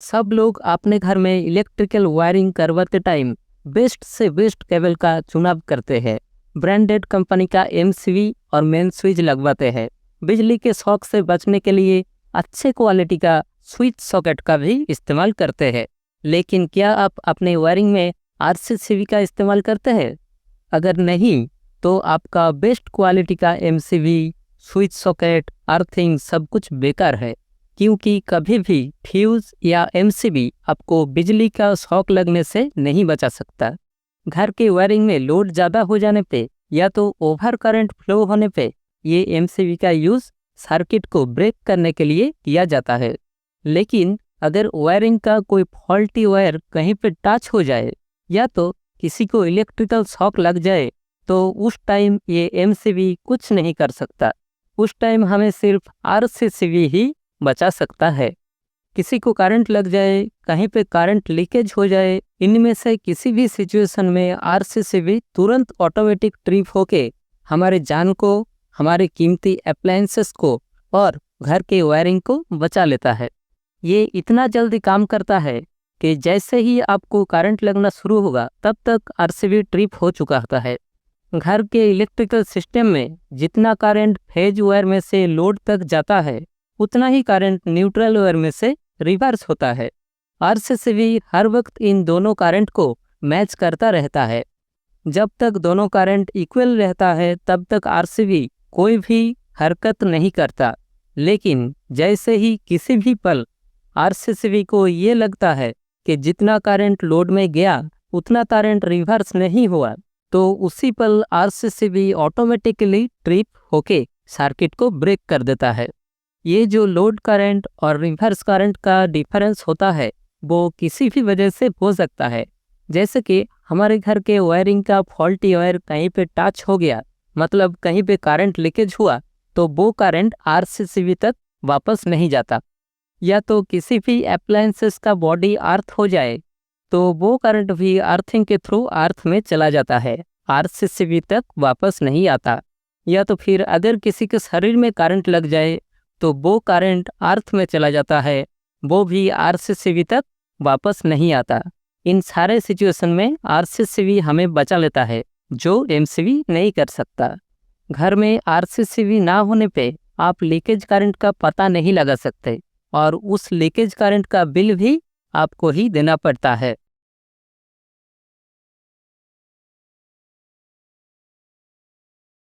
सब लोग अपने घर में इलेक्ट्रिकल वायरिंग करवाते टाइम बेस्ट से बेस्ट केबल का चुनाव करते हैं। ब्रांडेड कंपनी का एमसीवी और मेन स्विच लगवाते हैं। बिजली के शॉक से बचने के लिए अच्छे क्वालिटी का स्विच सॉकेट का भी इस्तेमाल करते हैं। लेकिन क्या आप अपने वायरिंग में आरसीसीबी का इस्तेमाल करते हैं? अगर नहीं, तो आपका बेस्ट क्वालिटी का एमसीवी, स्विच सॉकेट, अर्थिंग सब कुछ बेकार है, क्योंकि कभी भी फ्यूज या एमसीबी आपको बिजली का शॉक लगने से नहीं बचा सकता। घर के वायरिंग में लोड ज़्यादा हो जाने पे या तो ओवर करंट फ्लो होने पे ये एमसीबी का यूज़ सर्किट को ब्रेक करने के लिए किया जाता है। लेकिन अगर वायरिंग का कोई फॉल्टी वायर कहीं पे टच हो जाए या तो किसी को इलेक्ट्रिकल शॉक लग जाए, तो उस टाइम ये एमसीबी कुछ नहीं कर सकता। उस टाइम हमें सिर्फ आरसीसीबी ही बचा सकता है। किसी को करंट लग जाए, कहीं पे करंट लीकेज हो जाए, इनमें से किसी भी सिचुएशन में आरसीसीबी तुरंत ऑटोमेटिक ट्रिप होके हमारे जान को, हमारे कीमती अप्लायंसेस को और घर के वायरिंग को बचा लेता है। ये इतना जल्दी काम करता है कि जैसे ही आपको करंट लगना शुरू होगा तब तक आरसीबी ट्रिप हो चुका होता है। घर के इलेक्ट्रिकल सिस्टम में जितना करंट फेज वायर में से लोड तक जाता है, उतना ही करंट न्यूट्रल वायर में से रिवर्स होता है। आरसीसीबी हर वक्त इन दोनों करंट को मैच करता रहता है। जब तक दोनों करंट इक्वल रहता है तब तक आरसीबी कोई भी हरकत नहीं करता। लेकिन जैसे ही किसी भी पल आरसीसीबी को ये लगता है कि जितना करंट लोड में गया उतना करंट रिवर्स नहीं हुआ, तो उसी पल आरसीसीबी ऑटोमेटिकली ट्रिप होके सर्किट को ब्रेक कर देता है। ये जो लोड करंट और रिवर्स करंट का डिफरेंस होता है वो किसी भी वजह से हो सकता है। जैसे कि हमारे घर के वायरिंग का फॉल्टी वायर कहीं पे टच हो गया, मतलब कहीं पे करंट लीकेज हुआ, तो वो करंट आरसीसीबी तक वापस नहीं जाता। या तो किसी भी अप्लायंसेस का बॉडी अर्थ हो जाए तो वो करंट भी अर्थिंग के थ्रू अर्थ में चला जाता है, आरसीसीबी तक वापस नहीं आता। या तो फिर अगर किसी के शरीर में करंट लग जाए तो वो करंट अर्थ में चला जाता है, वो भी आरसीसीबी तक वापस नहीं आता। इन सारे सिचुएशन में आरसीसीबी हमें बचा लेता है, जो एमसीबी नहीं कर सकता। घर में आरसीसीबी ना होने पे आप लीकेज करंट का पता नहीं लगा सकते और उस लीकेज करंट का बिल भी आपको ही देना पड़ता है।